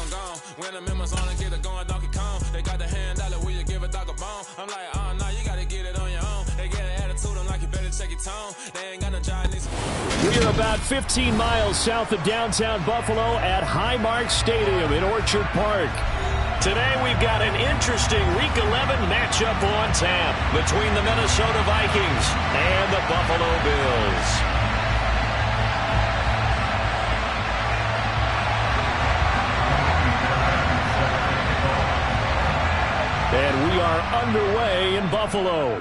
I'm gone. When the members on and get it going, Donkey Kong. They got the hand dollar, will you give a dog a bone? I'm like, oh, no, you gotta get it on your own. They get an attitude, I'm like, you better check your tone. They ain't got no job, need some... We're about 15 miles south of downtown Buffalo at Highmark Stadium in Orchard Park. Today we've got an interesting Week 11 matchup on tap between the Minnesota Vikings and the Buffalo Bills. And we are underway in Buffalo.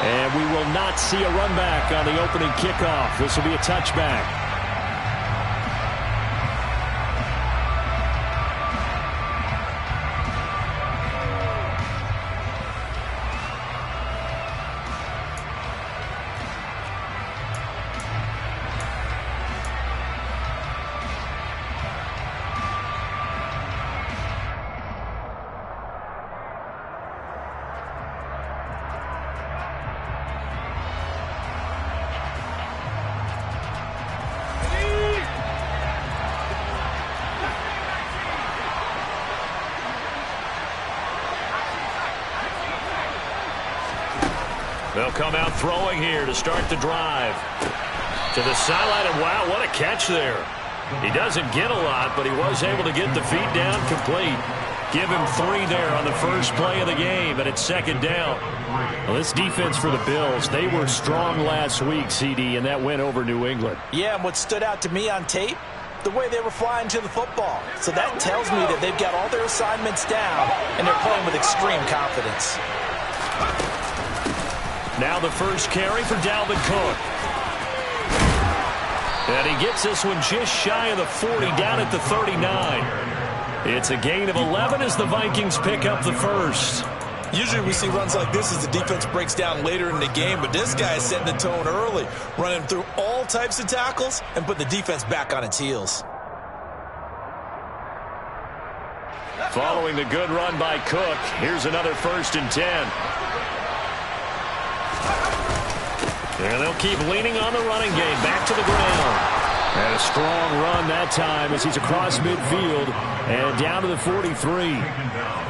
And we will not see a run back on the opening kickoff. This will be a touchback. They'll come out throwing here to start the drive. To the sideline, and wow, what a catch there. He doesn't get a lot, but he was able to get the feet down complete. Give him 3 there on the first play of the game, and it's second down. Well, this defense for the Bills, they were strong last week, CD, and that went over New England. Yeah, and what stood out to me on tape, the way they were flying to the football. So that tells me that they've got all their assignments down, and they're playing with extreme confidence. Now the first carry for Dalvin Cook. And he gets this one just shy of the 40, down at the 39. It's a gain of 11 as the Vikings pick up the first. Usually we see runs like this as the defense breaks down later in the game, but this guy is setting the tone early, running through all types of tackles and put the defense back on its heels. Following the good run by Cook, here's another 1st and 10. And they'll keep leaning on the running game. Back to the ground. And a strong run that time as he's across midfield and down to the 43.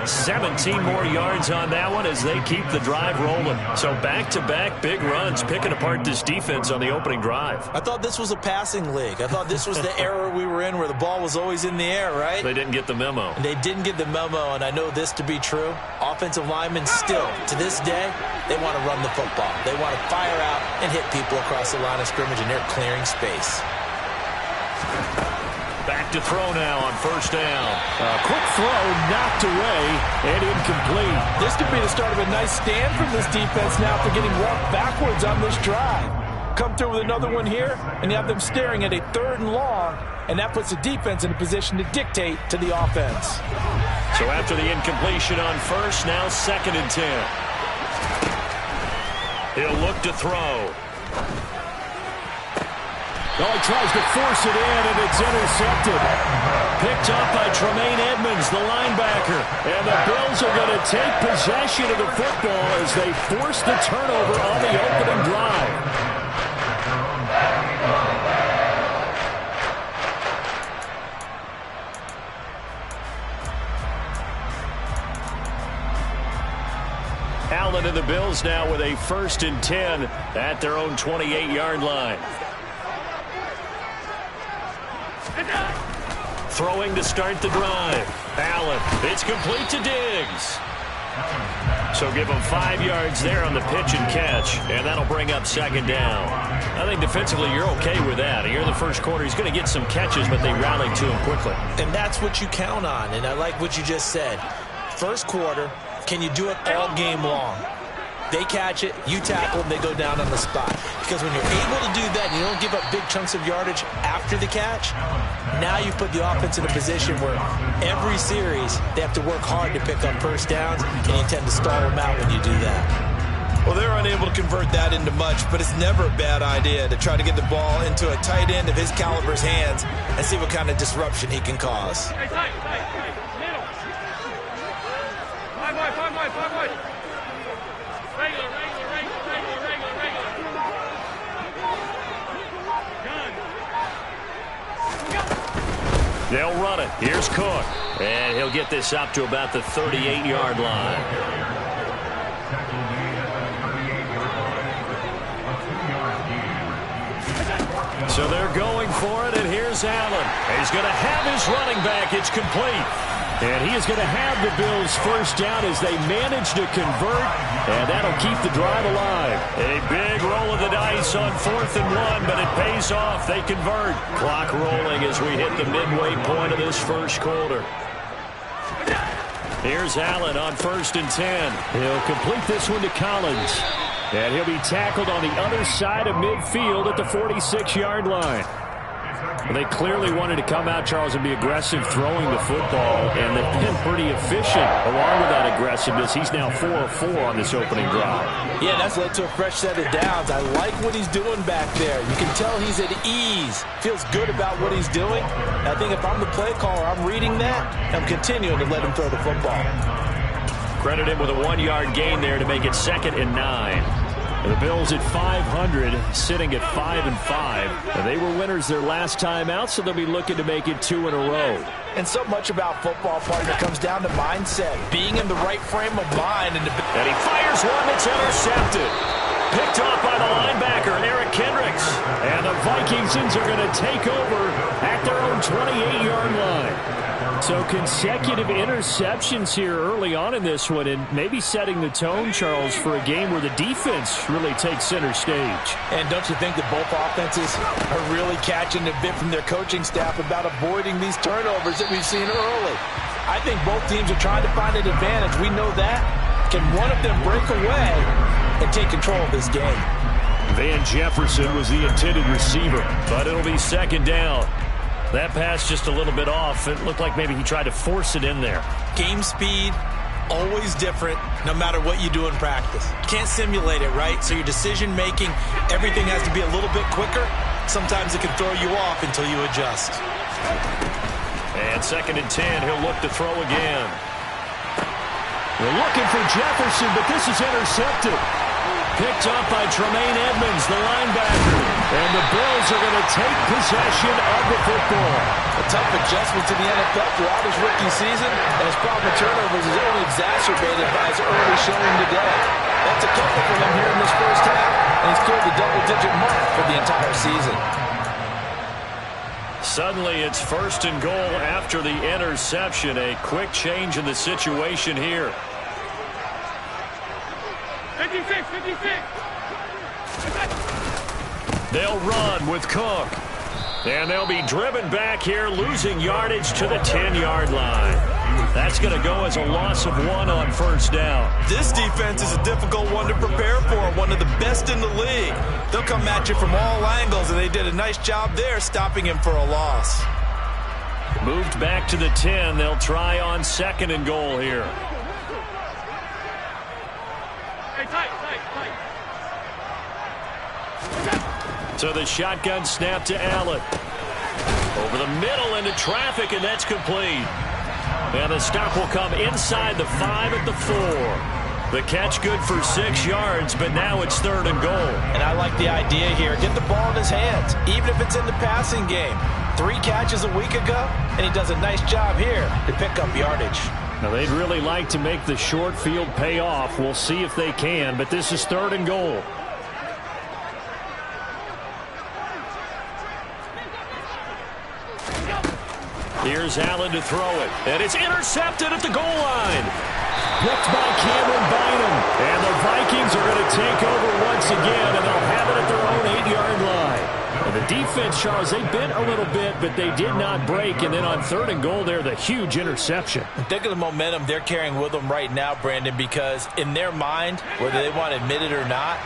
17 more yards on that one as they keep the drive rolling. So back-to-back big runs, picking apart this defense on the opening drive. I thought this was a passing league. I thought this was the era we were in where the ball was always in the air, right? They didn't get the memo. And they didn't get the memo, and I know this to be true. Offensive linemen still, to this day, they want to run the football. They want to fire out and hit people across the line of scrimmage, and they're clearing space. Back to throw now on 1st down. A quick throw knocked away and incomplete. This could be the start of a nice stand from this defense now for getting walked backwards on this drive. Come through with another one here, and you have them staring at a 3rd and long, and that puts the defense in a position to dictate to the offense. So after the incompletion on 1st, now 2nd and 10. He'll look to throw. Oh, he tries to force it in, and it's intercepted. Picked up by Tremaine Edmonds, the linebacker. And the Bills are going to take possession of the football as they force the turnover on the opening drive. Allen and the Bills now with a 1st and 10 at their own 28-yard line. Throwing to start the drive. Allen, it's complete to Diggs. So give him 5 yards there on the pitch and catch, and that'll bring up 2nd down. I think defensively you're okay with that. Here in the first quarter, he's going to get some catches, but they rallied to him quickly. And that's what you count on, and I like what you just said. First quarter, can you do it all game long? They catch it, you tackle them, they go down on the spot. Because when you're able to do that and you don't give up big chunks of yardage after the catch, now you put the offense in a position where every series they have to work hard to pick up 1st downs, and you tend to stall them out when you do that. Well, they're unable to convert that into much, but it's never a bad idea to try to get the ball into a tight end of his caliber's hands and see what kind of disruption he can cause. They'll run it. Here's Cook. And he'll get this up to about the 38-yard line. So they're going for it, and here's Allen. He's going to have his running back. It's complete. And he is going to have the Bills first down as they manage to convert, and that'll keep the drive alive. A big roll of the dice on 4th and 1, but it pays off. They convert. Clock rolling as we hit the midway point of this first quarter. Here's Allen on 1st and 10. He'll complete this one to Collins. And he'll be tackled on the other side of midfield at the 46-yard line. Well, they clearly wanted to come out, Charles, and be aggressive throwing the football, and they've been pretty efficient along with that aggressiveness. He's now 4 of 4 on this opening drive. Yeah, that's led to a fresh set of downs. I like what he's doing back there. You can tell he's at ease. Feels good about what he's doing. And I think if I'm the play caller, I'm reading that, I'm continuing to let him throw the football. Credit him with a 1-yard gain there to make it 2nd and 9. The Bills at 500, sitting at 5 and 5. They were winners their last time out, so they'll be looking to make it 2 in a row. And so much about football, partner, comes down to mindset, being in the right frame of mind. And he fires one that's intercepted. Picked off by the linebacker, Eric Kendricks. And the Vikingsons are going to take over at their own 28-yard line. So consecutive interceptions here early on in this one, and maybe setting the tone, Charles, for a game where the defense really takes center stage. And don't you think that both offenses are really catching a bit from their coaching staff about avoiding these turnovers that we've seen early? I think both teams are trying to find an advantage. We know that. Can one of them break away and take control of this game? Van Jefferson was the intended receiver, but it'll be 2nd down. That pass just a little bit off. It looked like maybe he tried to force it in there. Game speed, always different, no matter what you do in practice. Can't simulate it, right? So your decision-making, everything has to be a little bit quicker. Sometimes it can throw you off until you adjust. And 2nd and 10, he'll look to throw again. They're looking for Jefferson, but this is intercepted. Picked up by Tremaine Edmonds, the linebacker. And the Bills are going to take possession of the football. A tough adjustment to the NFL throughout his rookie season, and his problem with turnovers is only exacerbated by his early showing today. That's a couple for him here in this first half, and he's cleared the double-digit mark for the entire season. Suddenly it's 1st and goal after the interception. A quick change in the situation here. 56. They'll run with Cook. And they'll be driven back here, losing yardage to the 10-yard line. That's going to go as a loss of 1 on 1st down. This defense is a difficult one to prepare for, one of the best in the league. They'll come at you from all angles, and they did a nice job there stopping him for a loss. Moved back to the 10. They'll try on 2nd and goal here. So the shotgun snap to Allen. Over the middle into traffic, and that's complete. And the stop will come inside the 5 at the 4. The catch good for 6 yards, but now it's 3rd and goal. And I like the idea here. Get the ball in his hands, even if it's in the passing game. 3 catches a week ago, and he does a nice job here to pick up yardage. Now, they'd really like to make the short field pay off. We'll see if they can, but this is 3rd and goal. Here's Allen to throw it, and it's intercepted at the goal line. Picked by Cameron Bynum, and the Vikings are going to take over once again, and they'll have it at their own 8-yard line. And the defense, Charles, they bent a little bit, but they did not break, and then on 3rd and goal there, the huge interception. Think of the momentum they're carrying with them right now, Brandon, because in their mind, whether they want to admit it or not,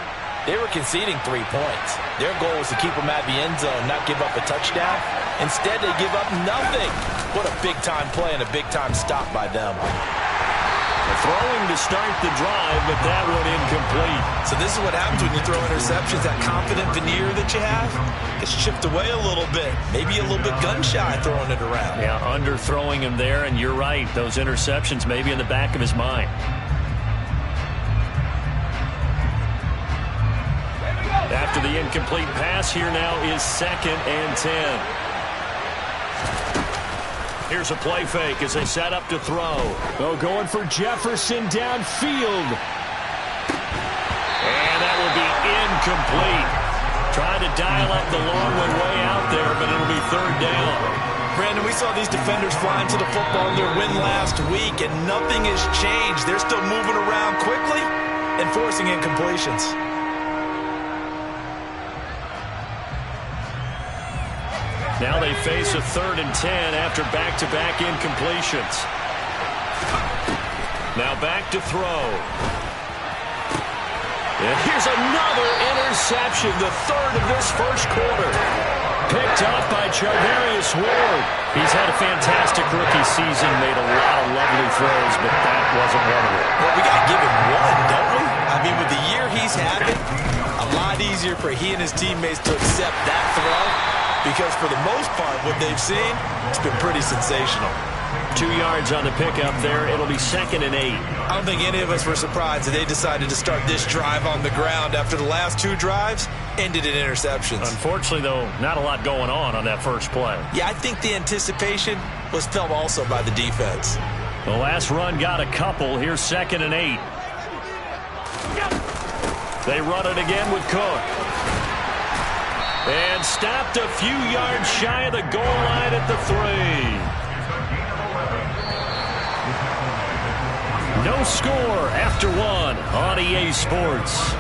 they were conceding 3 points. Their goal was to keep them at the end zone, not give up a touchdown. Instead, they give up nothing. What a big-time play and a big-time stop by them. Throwing to start the drive, but that one incomplete. So this is what happens when you throw interceptions. That confident veneer that you have gets chipped away a little bit. Maybe a little bit gun-shy throwing it around. Yeah, underthrowing him there, and you're right. Those interceptions may be in the back of his mind. After the incomplete pass, here now is 2nd and 10. Here's a play fake as they set up to throw. Oh, going for Jefferson downfield. And that will be incomplete. Trying to dial up the long one way out there, but it'll be third down. Brandon, we saw these defenders flying to the football in their win last week, and nothing has changed. They're still moving around quickly and forcing incompletions. Now they face a 3rd and 10 after back-to-back incompletions. Now back to throw. And here's another interception, the 3rd of this first quarter. Picked up by Charvarius Ward. He's had a fantastic rookie season, made a lot of lovely throws, but that wasn't one of them. Well, we got to give him one, don't we? I mean, with the year he's having, a lot easier for he and his teammates to accept that throw, because for the most part, what they've seen, it's been pretty sensational. 2 yards on the pickup there. It'll be 2nd and 8. I don't think any of us were surprised that they decided to start this drive on the ground after the last 2 drives ended in interceptions. Unfortunately, though, not a lot going on that first play. Yeah, I think the anticipation was felt also by the defense. The last run got a couple. Here's 2nd and 8. They run it again with Cook. And stopped a few yards shy of the goal line at the 3. No score after 1 on EA Sports.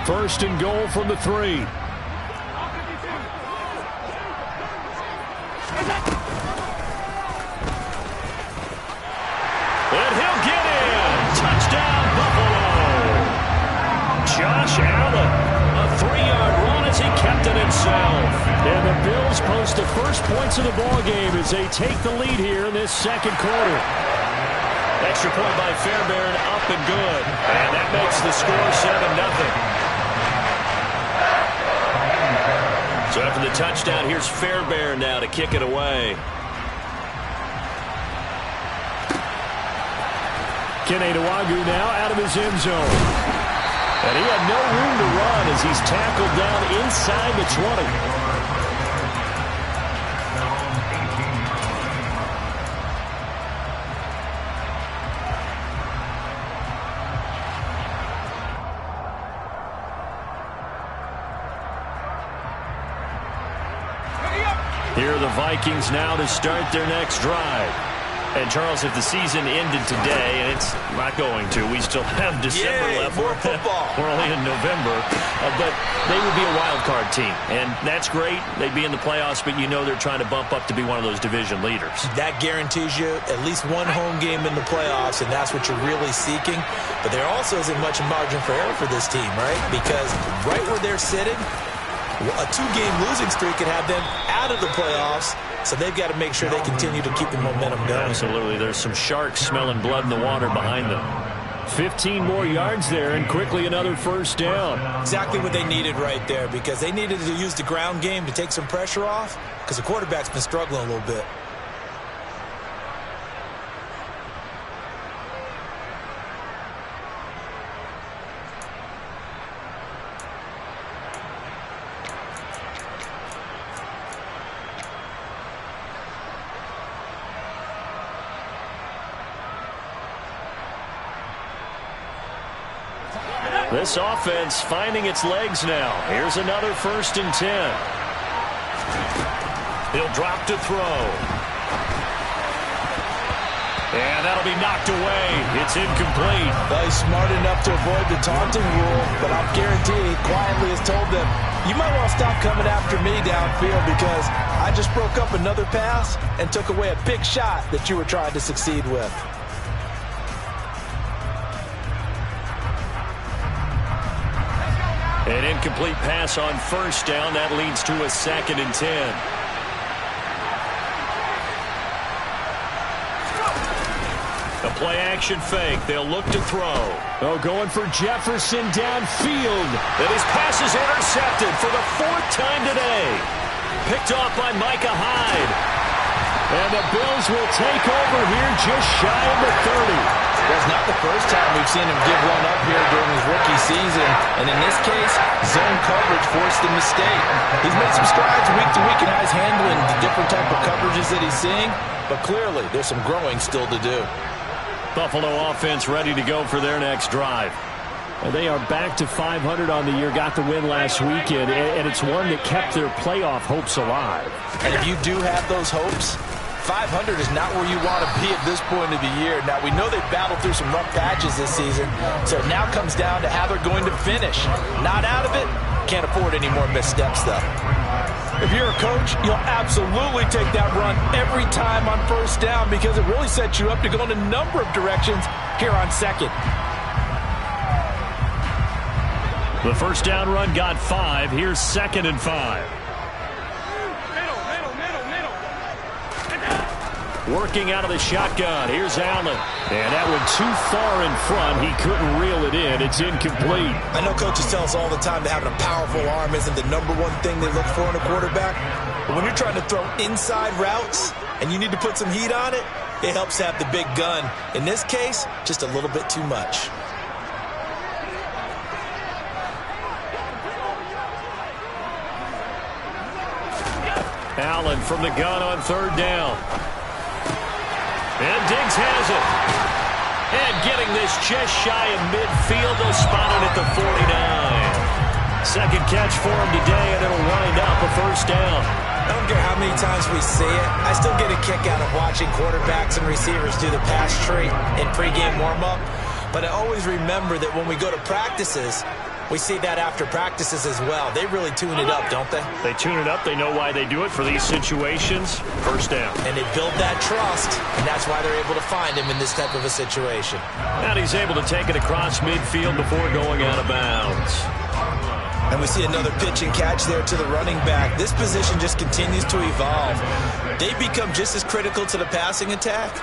First and goal from the 3. And he'll get in. Touchdown, Buffalo. Josh Allen, a 3-yard run as he kept it himself. And the Bills post the first points of the ballgame as they take the lead here in this second quarter. Extra point by Fairbairn, up and good. And that makes the score 7-0. So after the touchdown, here's Fairbairn now to kick it away. Kene Nwangwu now out of his end zone. And he had no room to run as he's tackled down inside the 20. Here are the Vikings now to start their next drive. And, Charles, if the season ended today, and it's not going to, we still have December left. More football. We're only in November. But they would be a wild card team. And that's great. They'd be in the playoffs, but you know they're trying to bump up to be one of those division leaders. That guarantees you at least one home game in the playoffs, and that's what you're really seeking. But there also isn't much margin for error for this team, right? Because right where they're sitting, a 2-game losing streak could have them out of the playoffs, so they've got to make sure they continue to keep the momentum going. Absolutely. There's some sharks smelling blood in the water behind them. 15 more yards there, and quickly another first down. Exactly what they needed right there, because they needed to use the ground game to take some pressure off, because the quarterback's been struggling a little bit. This offense finding its legs now. Here's another 1st and 10. He'll drop to throw. And that'll be knocked away. It's incomplete. Well, he's smart enough to avoid the taunting rule, but I'm guaranteed he quietly has told them, you might want to stop coming after me downfield because I just broke up another pass and took away a big shot that you were trying to succeed with. An incomplete pass on 1st down. That leads to a 2nd and 10. A play-action fake. They'll look to throw. Oh, going for Jefferson downfield. And his pass is intercepted for the 4th time today. Picked off by Micah Hyde. And the Bills will take over here just shy of the 30. That's not the first time we've seen him give one up here during his rookie season. And in this case, zone coverage forced a mistake. He's made some strides week to week in how he's handling the different type of coverages that he's seeing. But clearly, there's some growing still to do. Buffalo offense ready to go for their next drive. And they are back to 500 on the year, got the win last weekend, and it's one that kept their playoff hopes alive. And if you do have those hopes, 500 is not where you want to be at this point of the year. Now, we know they've battled through some rough patches this season, so it now comes down to how they're going to finish. Not out of it, can't afford any more missteps, though. If you're a coach, you'll absolutely take that run every time on first down because it really sets you up to go in a number of directions here on second. The first down run got 5. Here's 2nd and 5. Working out of the shotgun. Here's Allen. And that went too far in front. He couldn't reel it in. It's incomplete. I know coaches tell us all the time that having a powerful arm isn't the number one thing they look for in a quarterback. But when you're trying to throw inside routes and you need to put some heat on it, it helps have the big gun. In this case, just a little bit too much. Allen from the gun on 3rd down. And Diggs has it. And getting this just shy of midfield. They'll spot it at the 49. Second catch for him today, and it'll wind up a first down. I don't care how many times we see it. I still get a kick out of watching quarterbacks and receivers do the pass tree in pregame warm-up. But I always remember that when we go to practices, we see that after practices as well. They really tune it up, don't they? They tune it up. They know why they do it for these situations. First down. And they build that trust, and that's why they're able to find him in this type of a situation. And he's able to take it across midfield before going out of bounds. And we see another pitch and catch there to the running back. This position just continues to evolve. They become just as critical to the passing attack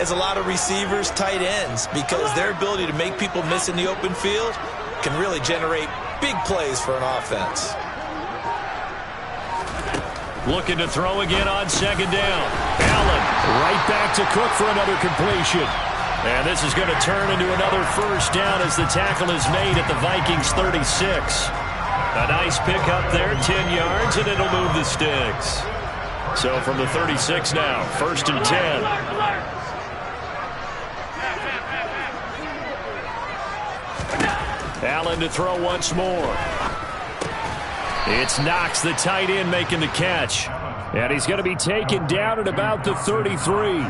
as a lot of receivers, tight ends, because their ability to make people miss in the open field can really generate big plays for an offense. Looking to throw again on 2nd down. Allen right back to Cook for another completion. And this is going to turn into another first down as the tackle is made at the Vikings 36. A nice pickup there, 10 yards, and it'll move the sticks. So from the 36 now, 1st and 10. Allen to throw once more. It's Knox, the tight end, making the catch. And he's going to be taken down at about the 33.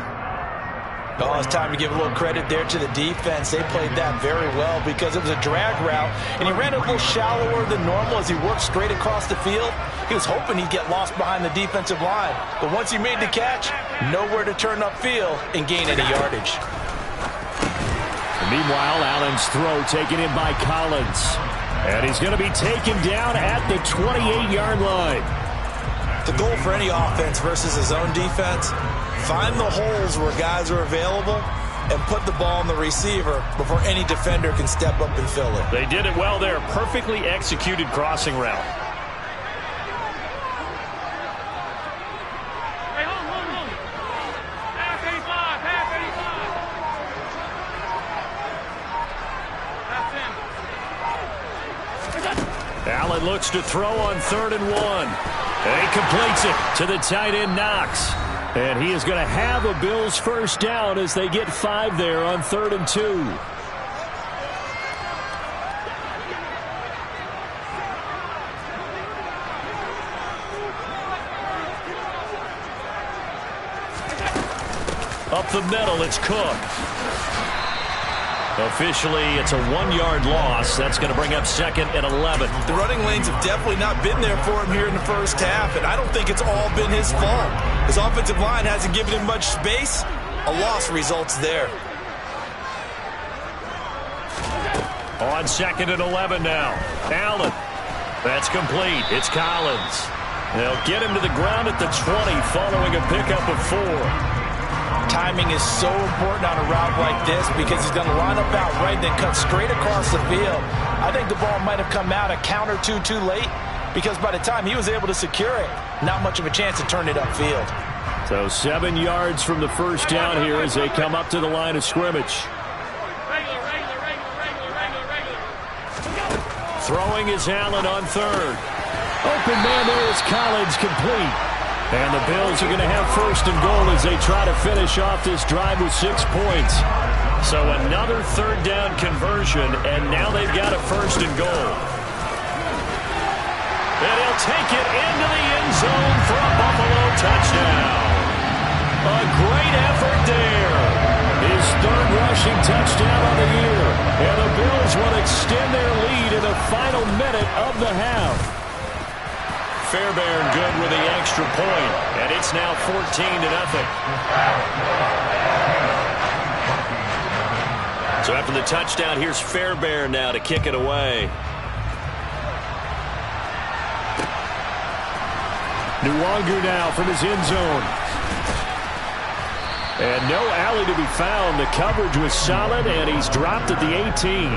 Oh, it's time to give a little credit there to the defense. They played that very well because it was a drag route, and he ran a little shallower than normal as he worked straight across the field. He was hoping he'd get lost behind the defensive line. But once he made the catch, nowhere to turn upfield and gain any yardage. Meanwhile, Allen's throw taken in by Collins. And he's going to be taken down at the 28-yard line. The goal for any offense versus his own defense, find the holes where guys are available and put the ball on the receiver before any defender can step up and fill it. They did it well there. Perfectly executed crossing route. Allen looks to throw on 3rd and 1. And he completes it to the tight end, Knox. And he is going to have a Bills first down as they get 5 there on 3rd and 2. Up the middle, it's Cook. Officially, it's a 1-yard loss. That's going to bring up 2nd and 11. The running lanes have definitely not been there for him here in the first half, and I don't think it's all been his fault. His offensive line hasn't given him much space. A loss results there. On 2nd and 11 now. Allen. That's complete. It's Collins. They'll get him to the ground at the 20 following a pickup of 4. Timing is so important on a route like this because he's going to line up out right and then cut straight across the field. I think the ball might have come out a count or two too late because by the time he was able to secure it, not much of a chance to turn it upfield. So 7 yards from the first down here as they come up to the line of scrimmage. Throwing is Allen on third. Open man there is Collins, complete. And the Bills are going to have first and goal as they try to finish off this drive with 6 points. So another third down conversion, and now they've got a first and goal. And he'll take it into the end zone for a Buffalo touchdown. A great effort there. His third rushing touchdown on the year. And the Bills will extend their lead in the final minute of the half. Fairbairn good with the extra point, and it's now 14-0. So after the touchdown, here's Fairbairn now to kick it away. Nwangu now from his end zone. And no alley to be found. The coverage was solid, and he's dropped at the 18.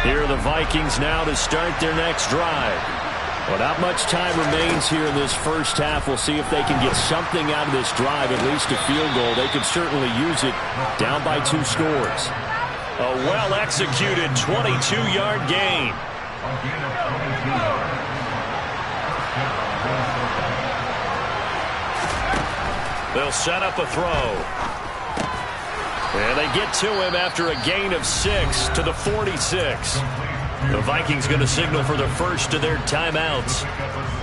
Here are the Vikings now to start their next drive. Well, not much time remains here in this first half. We'll see if they can get something out of this drive, at least a field goal. They could certainly use it down by 2 scores. A well-executed 22-yard gain. They'll set up a throw. And they get to him after a gain of 6 to the 46. The Vikings going to signal for the first of their timeouts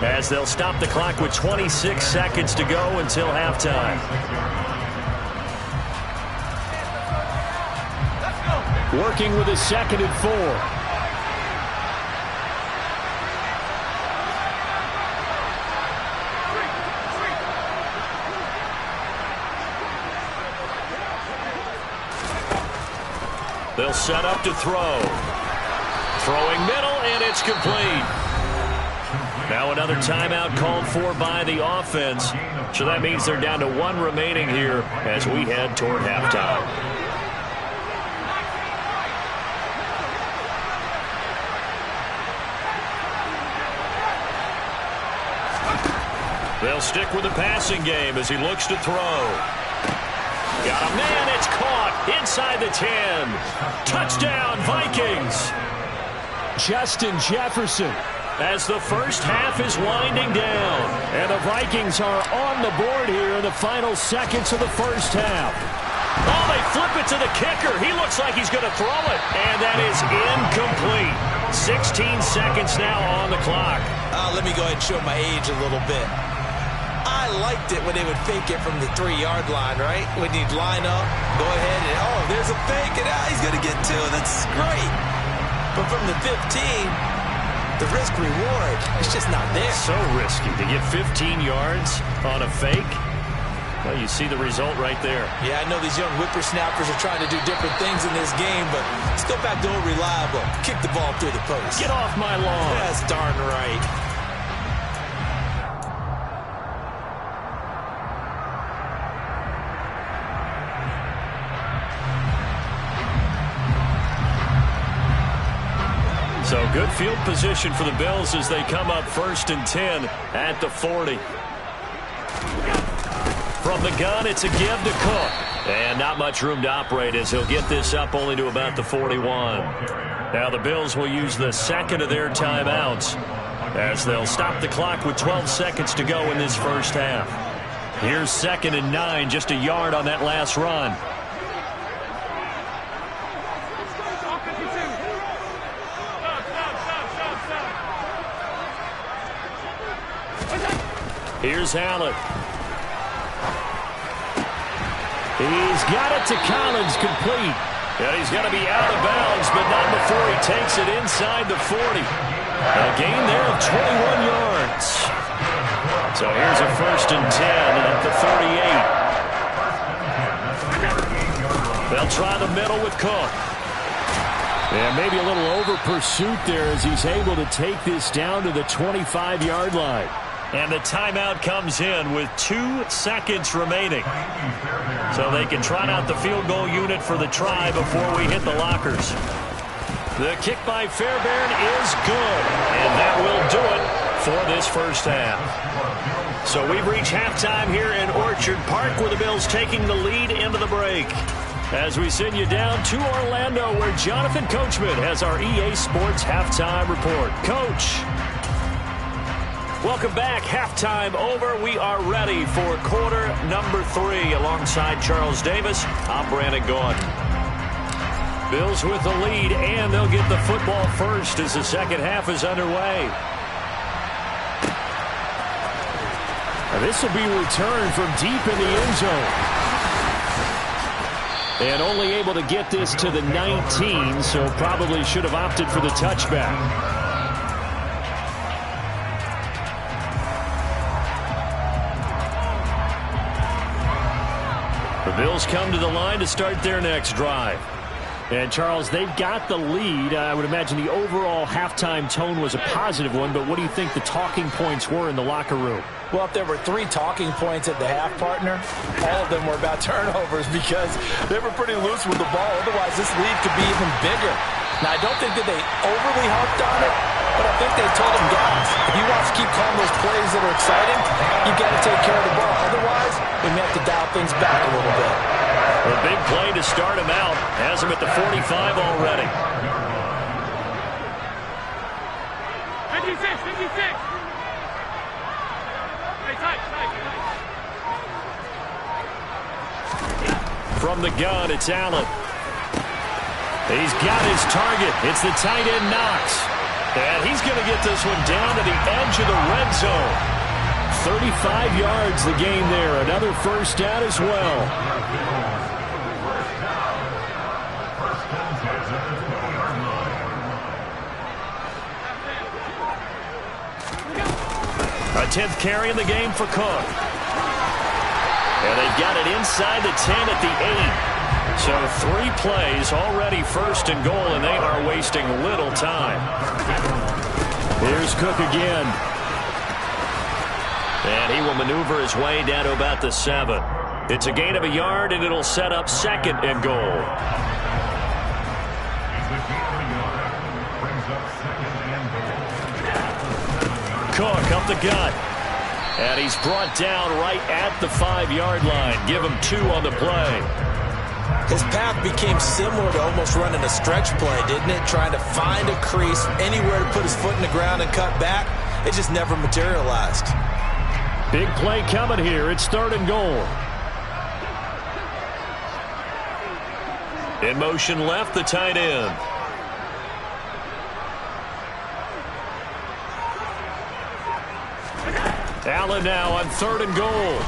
as they'll stop the clock with 26 seconds to go until halftime. Working with a 2nd and 4. They'll set up to throw. Throwing middle, and it's complete. Now another timeout called for by the offense. So that means they're down to 1 remaining here as we head toward halftime. They'll stick with the passing game as he looks to throw. Got a man, it's caught inside the 10. Touchdown, Vikings. Justin Jefferson. As the first half is winding down. And the Vikings are on the board here in the final seconds of the first half. Oh, they flip it to the kicker. He looks like he's going to throw it. And that is incomplete. 16 seconds now on the clock. Let me go ahead and show my age a little bit. I liked it when they would fake it from the 3-yard line, right? When you'd line up, go ahead and, oh, there's a fake, and he's going to get 2. That's great. But from the 15, the risk-reward, it's just not there. So risky to get 15 yards on a fake. Well, you see the result right there. Yeah, I know these young whippersnappers are trying to do different things in this game, but let's go back to old reliable. Kick the ball through the post. Get off my lawn. That's darn right. So good field position for the Bills as they come up 1st and 10 at the 40. From the gun, it's a give to Cook. And not much room to operate as he'll get this up only to about the 41. Now the Bills will use the 2nd of their timeouts as they'll stop the clock with 12 seconds to go in this first half. Here's 2nd and 9, just a yard on that last run. Here's Allen. He's got it to Collins, complete. And he's going to be out of bounds, but not before he takes it inside the 40. A gain there of 21 yards. So here's a 1st and 10 at the 38. They'll try the middle with Cook. And maybe a little over pursuit there as he's able to take this down to the 25-yard line. And the timeout comes in with 2 seconds remaining. So they can trot out the field goal unit for the try before we hit the lockers. The kick by Fairbairn is good. And that will do it for this first half. So we've reached halftime here in Orchard Park, where the Bills taking the lead into the break. As we send you down to Orlando, where Jonathan Coachman has our EA Sports halftime report. Coach. Welcome back. Halftime over. We are ready for quarter number 3. Alongside Charles Davis, I'm Brandon Gaudin. Bills with the lead, and they'll get the football first as the second half is underway. Now this will be returned from deep in the end zone. And only able to get this to the 19, so probably should have opted for the touchback. The Bills come to the line to start their next drive. And, Charles, they've got the lead. I would imagine the overall halftime tone was a positive one, but what do you think the talking points were in the locker room? Well, if there were 3 talking points at the half, partner, all of them were about turnovers because they were pretty loose with the ball. Otherwise, this lead could be even bigger. Now, I don't think that they overly harped on it, but I think they told them, guys, if you want to keep calling those plays that are exciting, you've got to take care of the ball. Otherwise, we may have to dial things back a little bit. A big play to start him out. Has him at the 45 already. 56, 56. Hey, tight. From the gun, it's Allen. He's got his target. It's the tight end, Knox. And he's going to get this one down to the edge of the red zone. 35 yards the game there. Another first down as well. A 10th carry in the game for Cook. And they've got it inside the 10 at the 8. So 3 plays already first and goal, and they are wasting little time. Here's Cook again. And he will maneuver his way down to about the 7. It's a gain of a yard, and it'll set up second and goal. Cook up the gut. And he's brought down right at the 5-yard line. Give him 2 on the play. His path became similar to almost running a stretch play, didn't it? Trying to find a crease, anywhere to put his foot in the ground and cut back. It just never materialized. Big play coming here. It's 3rd and goal. In motion left, the tight end. Allen now on 3rd and goal.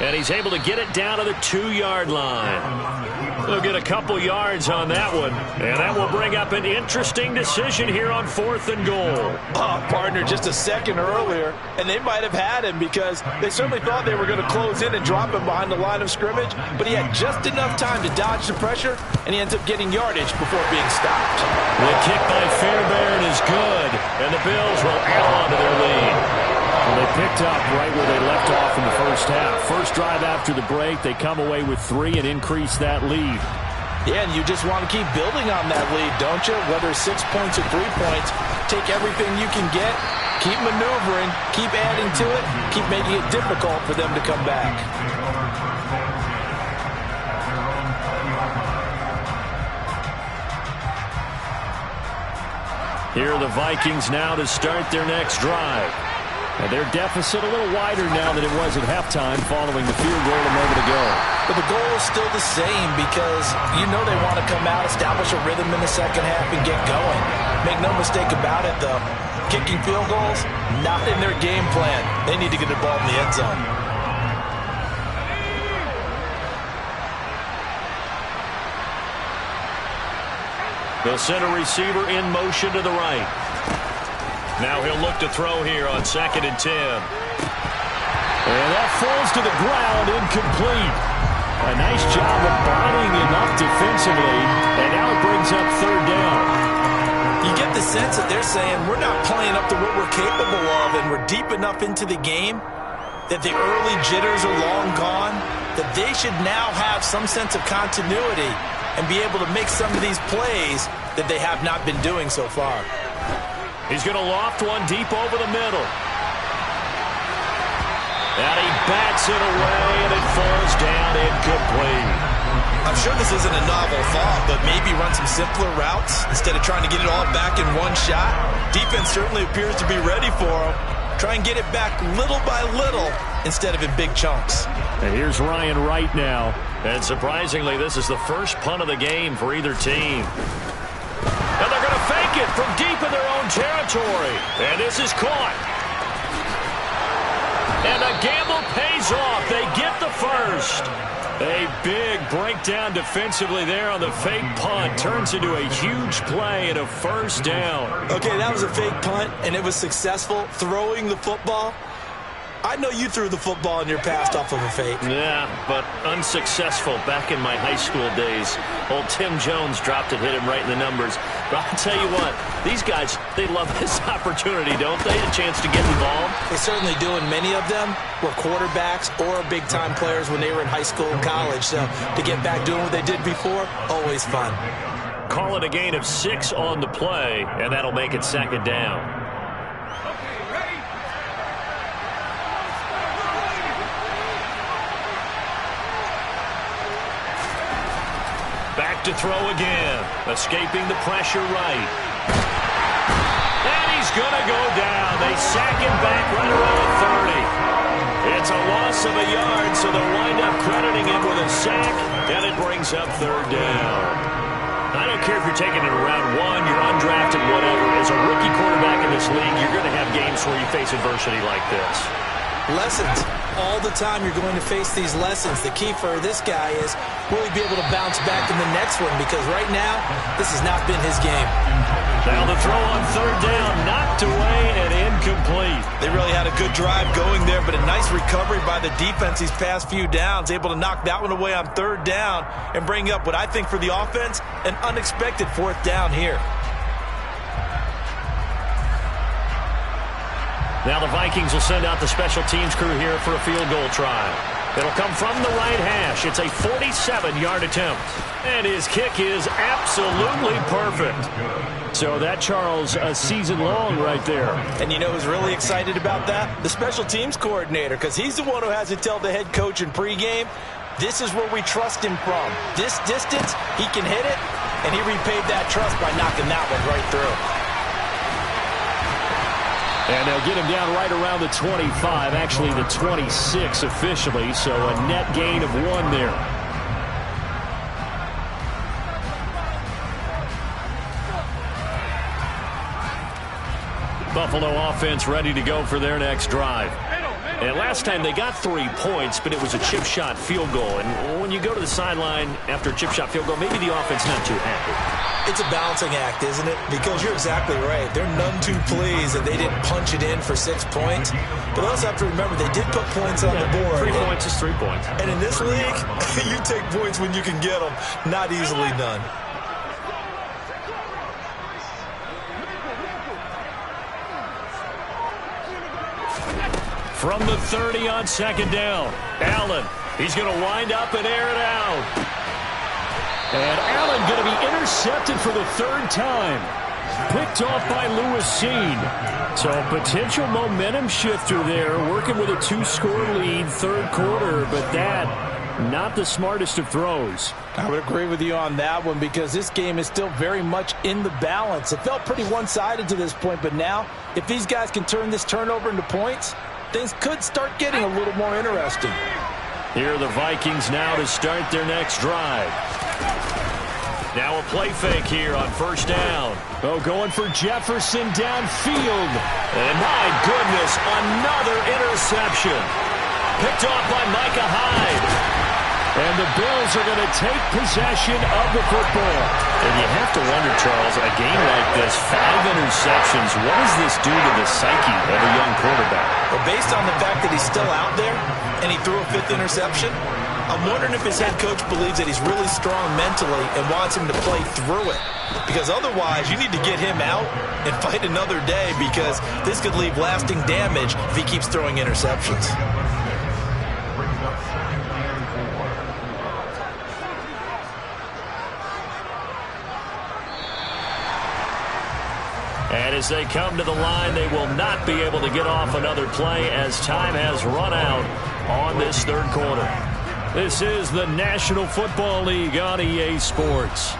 And he's able to get it down to the 2-yard line. They'll get a couple yards on that one. And that will bring up an interesting decision here on 4th and goal. Oh, partner, just a second earlier, and they might have had him because they certainly thought they were going to close in and drop him behind the line of scrimmage, but he had just enough time to dodge the pressure, and he ends up getting yardage before being stopped. The kick by Fairbairn is good, and the Bills will add on to their lead. Well, they picked up right where they left off in the first half. First drive after the break, they come away with 3 and increase that lead. Yeah, and you just want to keep building on that lead, don't you? Whether it's 6 points or 3 points, take everything you can get, keep maneuvering, keep adding to it, keep making it difficult for them to come back. Here are the Vikings now to start their next drive. And their deficit a little wider now than it was at halftime following the field goal a moment ago. But the goal is still the same because you know they want to come out, establish a rhythm in the second half, and get going. Make no mistake about it, though. Kicking field goals, not in their game plan. They need to get the ball in the end zone. They'll send a receiver in motion to the right. Now he'll look to throw here on 2nd and 10. And that falls to the ground, incomplete. A nice job of bodying him up defensively, and now it brings up 3rd down. You get the the sense that they're saying we're not playing up to what we're capable of, and we're deep enough into the game that the early jitters are long gone, that they should now have some sense of continuity and be able to make some of these plays that they have not been doing so far. He's going to loft one deep over the middle. And he bats it away, and it falls down incomplete. I'm sure this isn't a novel thought, but maybe run some simpler routes instead of trying to get it all back in one shot. Defense certainly appears to be ready for him. Try and get it back little by little instead of in big chunks. And here's Ryan Wright now. And surprisingly, this is the first punt of the game for either team. And they're going to fake it from deep in their own territory. And this is caught. And the gamble pays off. They get the first. A big breakdown defensively there on the fake punt. Turns into a huge play and a first down. Okay, that was a fake punt, and it was successful throwing the football. I know you threw the football in your past off of a fake. Yeah, but unsuccessful back in my high school days. Old Tim Jones dropped it, hit him right in the numbers. But I'll tell you what, these guys, they love this opportunity, don't they? A chance to get involved. They certainly do, and many of them were quarterbacks or big-time players when they were in high school and college. So to get back doing what they did before, always fun. Call it a gain of 6 on the play, and that'll make it second down. Back to throw again. Escaping the pressure right. And he's going to go down. They sack him back right around the 30. It's a loss of a yard, so they'll wind up crediting him with a sack, and it brings up third down. I don't care if you're taking it in round 1, you're undrafted, whatever. As a rookie quarterback in this league, you're going to have games where you face adversity like this. Lessons. All the time you're going to face these lessons. The key for this guy is will he be able to bounce back in the next one, because right now this has not been his game. Now the throw on third down, knocked away and incomplete. They really had a good drive going there, but a nice recovery by the defense these past few downs, able to knock that one away on third down and bring up what I think for the offense, an unexpected fourth down here. Now the Vikings will send out the special teams crew here for a field goal try. It'll come from the right hash. It's a 47-yard attempt. And his kick is absolutely perfect. So that, Charles, a season long right there. And you know who's really excited about that? The special teams coordinator, because he's the one who has to tell the head coach in pregame, this is where we trust him from. This distance, he can hit it, and he repaid that trust by knocking that one right through. And they'll get him down right around the 25, actually the 26 officially, so a net gain of 1 there. Buffalo offense ready to go for their next drive. And last time they got 3 points, but it was a chip shot field goal. And when you go to the sideline after a chip shot field goal, maybe the offense not too happy. It's a balancing act, isn't it? Because you're exactly right. They're none too pleased that they didn't punch it in for 6 points. But also have to remember, they did put points on the board. 3 points is 3 points. And in this league, you take points when you can get them, not easily done. From the 30 on second down, Allen. He's going to wind up and air it out. And Allen going to be intercepted for the 3rd time. Picked off by Lewis Cine. So a potential momentum shifter there, working with a 2-score lead, 3rd quarter, but that, not the smartest of throws. I would agree with you on that one, because this game is still very much in the balance. It felt pretty one-sided to this point, but now, if these guys can turn this turnover into points, things could start getting a little more interesting. Here are the Vikings now to start their next drive. Now a play fake here on first down. Oh, going for Jefferson downfield. And my goodness, another interception. Picked off by Micah Hyde. And the Bills are going to take possession of the football. And you have to wonder, Charles, a game like this, 5 interceptions, what does this do to the psyche of a young quarterback? Well, based on the fact that he's still out there and he threw a 5th interception, I'm wondering if his head coach believes that he's really strong mentally and wants him to play through it. Because otherwise, you need to get him out and fight another day, because this could leave lasting damage if he keeps throwing interceptions. And as they come to the line, they will not be able to get off another play as time has run out on this third quarter. This is the National Football League on EA Sports.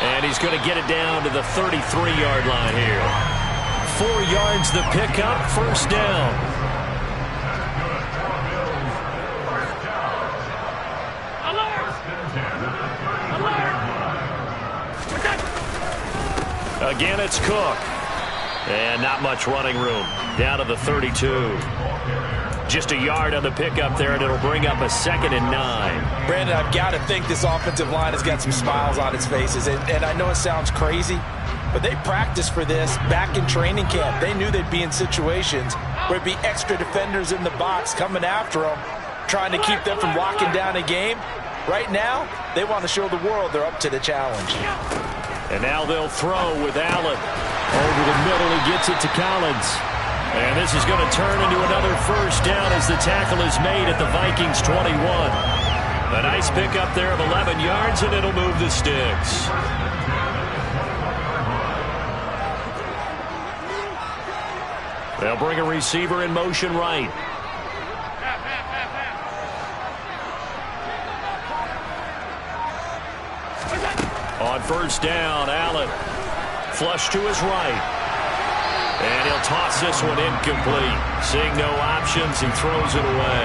And he's going to get it down to the 33-yard line here. 4 yards the pickup, first down. Again, it's Cook. And not much running room. Down to the 32. Just a yard on the pickup there, and it'll bring up a 2nd and 9. Brandon, I've got to think this offensive line has got some smiles on its faces. And I know it sounds crazy, but they practiced for this back in training camp. They knew they'd be in situations where it'd be extra defenders in the box coming after them, trying to keep them from locking down a game. Right now, they want to show the world they're up to the challenge. And now they'll throw with Allen. Over the middle, he gets it to Collins. And this is going to turn into another first down as the tackle is made at the Vikings 21. A nice pickup there of 11 yards, and it'll move the sticks. They'll bring a receiver in motion right. On first down, Allen. Flush to his right. And he'll toss this one incomplete. Seeing no options, he throws it away.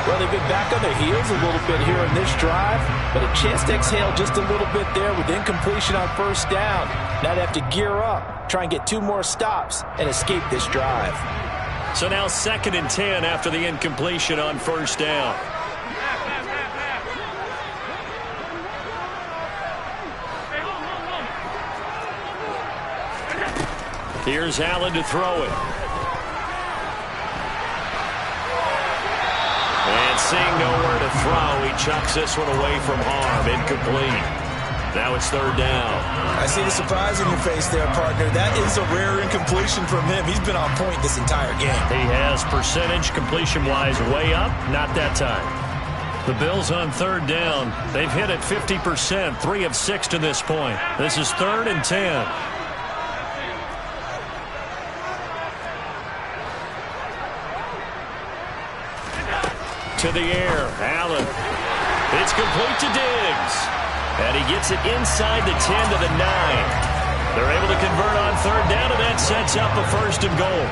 Well, they've been back on their heels a little bit here in this drive, but a chance to exhale just a little bit there with incompletion on first down. Now they have to gear up, try and get 2 more stops, and escape this drive. So now 2nd and 10 after the incompletion on first down. Here's Allen to throw it. And seeing nowhere to throw, he chucks this one away from harm. Incomplete. Now it's 3rd down. I see the surprise in your face there, partner. That is a rare incompletion from him. He's been on point this entire game. He has percentage completion-wise way up. Not that time. The Bills on 3rd down. They've hit it 50%, 3 of 6 to this point. This is 3rd and 10. To the air, Allen. It's complete to Diggs. And he gets it inside the 10 to the 9. They're able to convert on 3rd down, and that sets up a 1st and goal.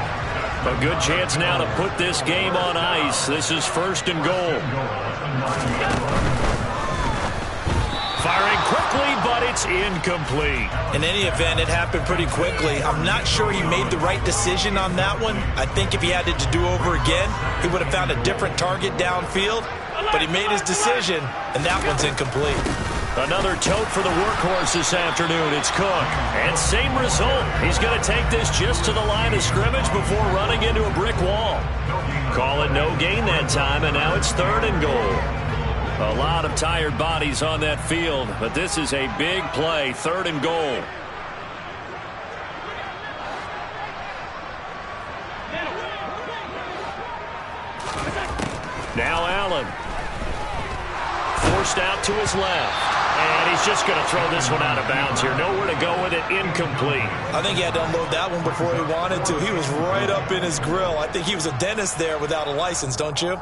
A good chance now to put this game on ice. This is 1st and goal. Firing quickly, but it's incomplete. In any event, it happened pretty quickly. I'm not sure he made the right decision on that one. I think if he had it to do over again, he would have found a different target downfield. But he made his decision, and that one's incomplete. Another tote for the workhorse this afternoon. It's Cook. And same result. He's going to take this just to the line of scrimmage before running into a brick wall. Call it no gain that time, and now it's 3rd and goal. A lot of tired bodies on that field, but this is a big play, 3rd and goal. Now Allen. Forced out to his left. And he's just going to throw this one out of bounds here. Nowhere to go with it, incomplete. I think he had to unload that one before he wanted to. He was right up in his grill. I think he was a dentist there without a license, don't you?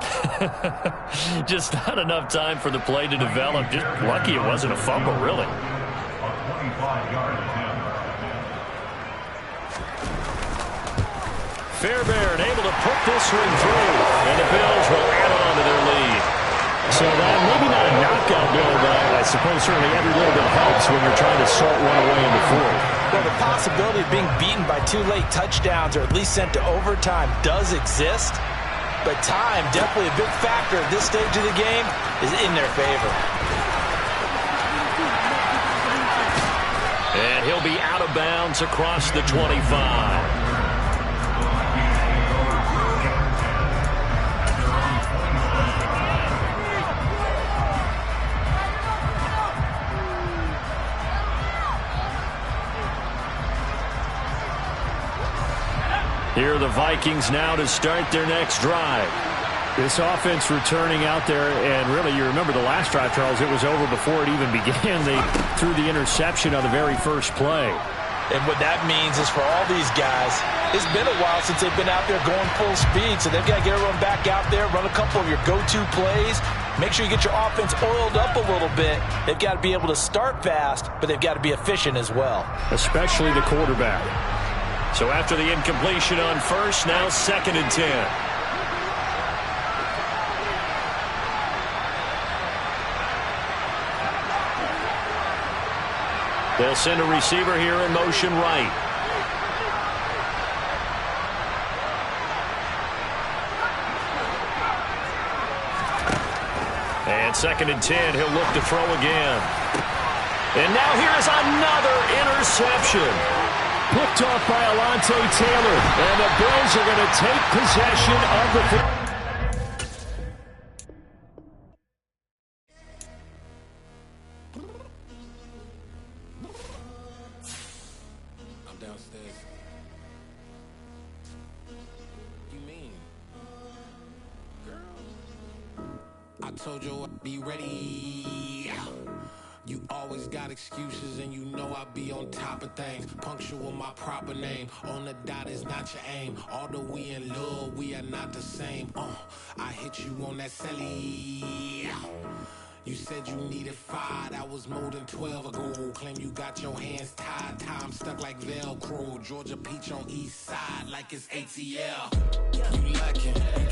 Just not enough time for the play to develop. Just lucky it wasn't a fumble, really. Fairbairn able to put this one through. And the Bills will add on to their lead. So that maybe not a knockout blow, but I suppose certainly every little bit helps when you're trying to salt one away in the fourth. Well, the possibility of being beaten by 2 late touchdowns or at least sent to overtime does exist, but time, definitely a big factor at this stage of the game, is in their favor. And he'll be out of bounds across the 25. Here are the Vikings now to start their next drive. This offense returning out there, and really, you remember the last drive, Charles, it was over before it even began. They threw the interception on the very first play. And what that means is for all these guys, it's been a while since they've been out there going full speed, so they've got to get everyone back out there, run a couple of your go-to plays, make sure you get your offense oiled up a little bit. They've got to be able to start fast, but they've got to be efficient as well. Especially the quarterback. So after the incompletion on first, now 2nd and 10. They'll send a receiver here in motion right. And 2nd and 10, he'll look to throw again. And now here's another interception. Picked off by Alontae Taylor. And the Bills are going to take possession of the... I'm downstairs. You mean? Girl, I told you I'd be ready. You always got excuses and you know I be on top of things. Punctual my proper name. On the dot is not your aim. Although we in love, we are not the same. I hit you on that celly. You said you needed 5, that was more than 12 ago. Claim you got your hands tied, time stuck like Velcro. Georgia Peach on east side like it's ATL. You lacking, you